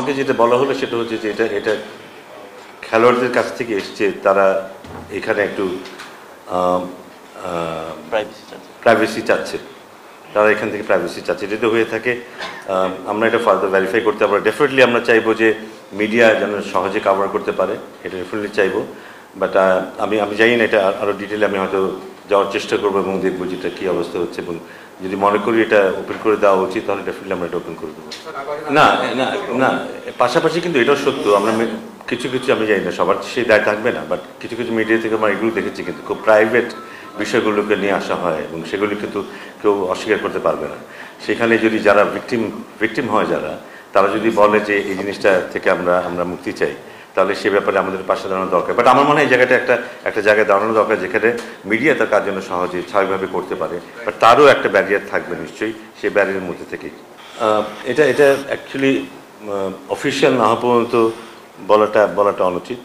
আমাকে যেটা বলা হলো সেটা হচ্ছে যে এটা এটা খেলোয়াড়দের কাছ থেকে এসছে, তারা এখানে একটু প্রাইভেসি চাচ্ছে, তারা এখান থেকে প্রাইভেসি চাচ্ছে। যদি হয়ে থাকে আমরা এটা ফার্দার ভেরিফাই করতে পারবো। ডেফিনেটলি আমরা চাইবো যে মিডিয়া যেন সহজে কভার করতে পারে, এটা ডেফিনেটলি চাইবো। বাট আমি জানি না, এটা আরও ডিটেলে আমি হয়তো যাওয়ার চেষ্টা করবো এবং দেখবো যেটা কী অবস্থা হচ্ছে, এবং যদি মনে করি এটা ওপেন করে দেওয়া উচিত তাহলে ডেফিনেটলি আমরা এটা ওপেন করে দেবো। না না না, পাশাপাশি কিন্তু এটাও সত্য, আমরা কিছু কিছু, আমি জানি না সবার সেই দায় থাকবে না, বাট কিছু কিছু মিডিয়া থেকে আমরা এগুলো দেখেছি কিন্তু খুব প্রাইভেট বিষয়গুলোকে নিয়ে আসা হয় এবং সেগুলি কিন্তু কেউ অস্বীকার করতে পারবে না। সেখানে যদি যারা ভিকটিম হয়, যারা তারা যদি বলে যে এই জিনিসটা থেকে আমরা মুক্তি চাই, তাহলে সে ব্যাপারে আমাদের পাশে দাঁড়ানো দরকার। বাট আমার মনে হয় এই জায়গাটা একটা জায়গায় দাঁড়ানো দরকার যেখানে মিডিয়া তার কাজ জন্য সহজে স্বাভাবিকভাবে করতে পারে, বাট তারও একটা ব্যারিয়ার থাকবে নিশ্চয়ই, সেই ব্যারিয়ারের মধ্যে থেকেই এটা অ্যাকচুয়ালি অফিসিয়াল না হওয়া পর্যন্ত বলাটা অনুচিত।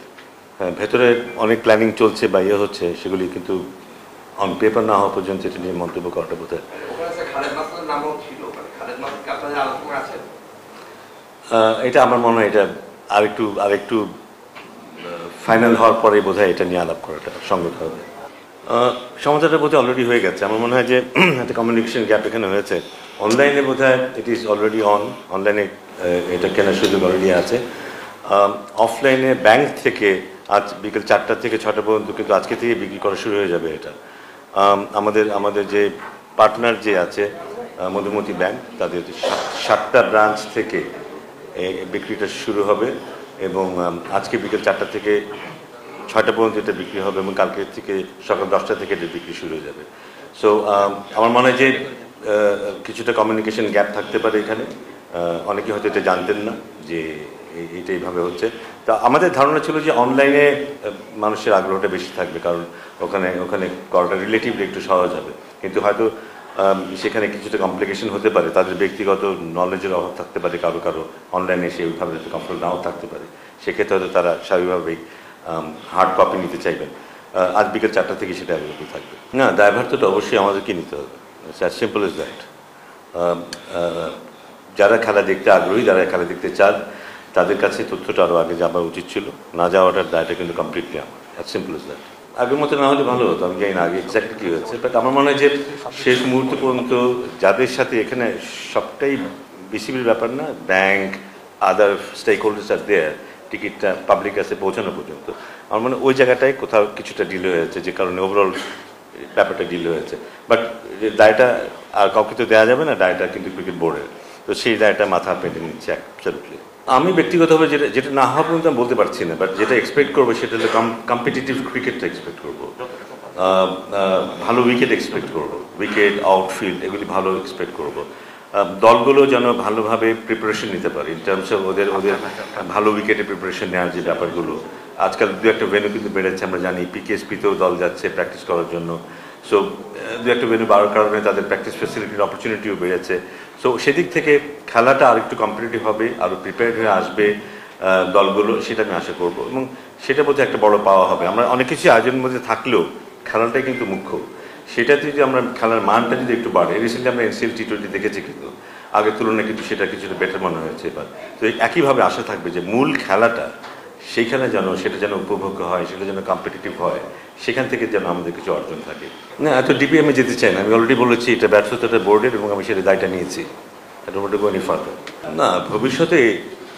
হ্যাঁ, ভেতরে অনেক প্ল্যানিং চলছে বা ইয়ে হচ্ছে, সেগুলি কিন্তু অন পেপার না হওয়া পর্যন্ত এটা নিয়ে মন্তব্য করাটা বোধ হয়। এটা আমার মনে হয় এটা আরেকটু ফাইনাল হওয়ার পরে বোধ হয় এটা নিয়ে আলাপ করাটা সঙ্গত হবে। সমাধানটা বোধহয় অলরেডি হয়ে গেছে। আমার মনে হয় যে একটা কমিউনিকেশন গ্যাপ এখানে হয়েছে। অনলাইনে বোধ হয় ইট ইজ অলরেডি অনলাইনে এটা কেনার সুযোগ অলরেডি আছে। অফলাইনে ব্যাংক থেকে আজ বিকেল 4টা থেকে 6টা পর্যন্ত কিন্তু আজকে থেকে বিক্রি করা শুরু হয়ে যাবে এটা। আমাদের যে পার্টনার যে আছে মধুমতি ব্যাংক, তাদের 7টা ব্রাঞ্চ থেকে বিক্রিটা শুরু হবে এবং আজকে বিকেল 4টা থেকে 6টা পর্যন্ত এটা বিক্রি হবে এবং কালকে থেকে সকাল 10টা থেকে এটা বিক্রি শুরু হয়ে যাবে। সো আমার মনে হয় যে কিছুটা কমিউনিকেশন গ্যাপ থাকতে পারে এখানে। অনেকে হয়তো এটা জানতেন না যে এইটা এইভাবে হচ্ছে। তা আমাদের ধারণা ছিল যে অনলাইনে মানুষের আগ্রহটা বেশি থাকবে, কারণ ওখানে করাটা রিলেটিভলি একটু সহজ হবে। কিন্তু হয়তো সেখানে কিছুটা কমপ্লিকেশন হতে পারে, তাদের ব্যক্তিগত নলেজের অভাব থাকতে পারে, কারো অনলাইনে সে ওইভাবে কমফোর্ট নাও থাকতে পারে। সেক্ষেত্রে হয়তো তারা স্বাভাবিকভাবেই হার্ড কপি নিতে চাইবেন। আজ বিকেল 4টা থেকে সেটা অ্যাভেলেবল থাকবে। না, দায়ভারটা অবশ্যই আমাদেরকে নিতে হবে। As simple as that. যারা খেলা দেখতে আগ্রহী, যারা খেলা দেখতে চান, তাদের কাছে তথ্যটা আরও আগে যাওয়া উচিত ছিল। না যাওয়াটার দায়টা কিন্তু কমপ্লিটলি আমার। As simple as that. আগের মতো না হলে ভালো হতো, আমি জানি না আগে এক্স্যাক্টলি কী হয়েছে, বাট আমার মনে হয় যে শেষ মুহূর্ত পর্যন্ত যাদের সাথে এখানে সবটাই বিসিবির ব্যাপার না, ব্যাংক, আদার স্টেক হোল্ডার্স আর দেয়ার, টিকিটটা পাবলিক কাছে পৌঁছানো পর্যন্ত আমার মনে হয় ওই জায়গাটায় কোথাও কিছুটা ডিলে হয়েছে, যে কারণে ওভারঅল ব্যাপারটা ডিলে হয়েছে। বাট দায়টা আর কাউকে তো দেওয়া যাবে না, দায়টা কিন্তু ক্রিকেট বোর্ডের, তো সেই দায়টা মাথা পেতে নিচ্ছে অ্যাবসলিউটলি। আমি ব্যক্তিগতভাবে যেটা না হওয়া পর্যন্ত আমি বলতে পারছি না, বাট যেটা এক্সপেক্ট করবো সেটা হলো কম্পিটিটিভ ক্রিকেটটা এক্সপেক্ট করবো, ভালো উইকেট এক্সপেক্ট করবো, উইকেট আউটফিল্ড এগুলি ভালো এক্সপেক্ট করবো। দলগুলো যেন ভালোভাবে প্রিপারেশন নিতে পারে ইন টার্মস অফ ওদের ভালো উইকেটে প্রিপারেশন নেওয়ার যে ব্যাপারগুলো। আজকাল দু একটা ভেন্যু কিন্তু বেড়েছে, আমরা জানি পিকেএসপিতেও দল যাচ্ছে প্র্যাকটিস করার জন্য। সো দু একটা ভেন্যু বাড়ার কারণে তাদের প্র্যাকটিস ফ্যাসিলিটির অপরচুনিটিও বেড়েছে। সো সেদিক থেকে খেলাটা আর একটু কম্পিটিটিভ হবে, আরও প্রিপেয়ার্ড হয়ে আসবে দলগুলো, সেটা আমি আশা করবো এবং সেটা বোধহয় একটা বড় পাওয়া হবে। আমরা অনেক কিছু আয়োজনের মধ্যে থাকলেও খেলাটাই কিন্তু মুখ্য। সেটাতে যদি আমরা খেলার মানটা যদি একটু বাড়ে, রিসেন্টলি আমরা এনসিএল টি20 দেখেছি, কিন্তু আগের তুলনায় কিন্তু সেটা কিছুটা বেটার মনে হয়েছে এবার। তো একইভাবে আশা থাকবে যে মূল খেলাটা সেইখানে সেটা যেন উপভোগ্য হয়, সেটা যেন কম্পিটিটিভ হয়, সেখান থেকে যেন আমাদের কিছু অর্জন থাকে। না, এত ডিপিএমে যেতে চাই না, আমি অলরেডি বলেছি এটা ব্যর্থতাটা বোর্ডের এবং আমি সেটা দায়টা নিয়েছি। এটা মোটে কোনো ফার্দার না। ভবিষ্যতে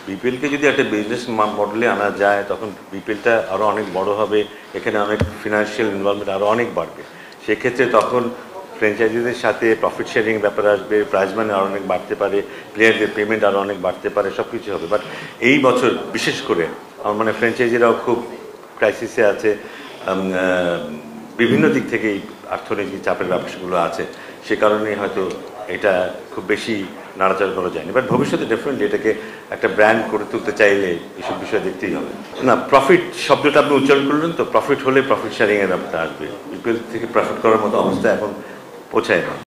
বিপিএলকে যদি একটা বিজনেস মডেলে আনা যায়, তখন বিপিএলটা আরও অনেক বড় হবে, এখানে অনেক ফিনান্সিয়াল ইনভলভমেন্ট আরও অনেক বাড়বে। সেক্ষেত্রে তখন ফ্র্যাঞ্চাইজিদের সাথে প্রফিট শেয়ারিং ব্যাপার আসবে, প্রাইজ মানি আরও অনেক বাড়তে পারে, প্লেয়ারদের পেমেন্ট আরও অনেক বাড়তে পারে, সব কিছু হবে। বাট এই বছর বিশেষ করে আমার মানে ফ্র্যাঞ্চাইজিরাও খুব ক্রাইসিসে আছে, বিভিন্ন দিক থেকেই অর্থনৈতিক চাপের ব্যাপারগুলো আছে, সে কারণেই হয়তো এটা খুব বেশি নাড়াচাড়া করা যায়নি। বাট ভবিষ্যতে ডেফিনেটলি এটাকে একটা ব্র্যান্ড করে তুলতে চাইলে এইসব বিষয় দেখতেই হবে। না, প্রফিট শব্দটা আপনি উচ্চারণ করলেন তো, প্রফিট হলে প্রফিট শেয়ারিংয়ের ব্যাপারটা আসবে। বিপিএল থেকে প্রফিট করার মতো অবস্থা এখন পৌঁছায় না।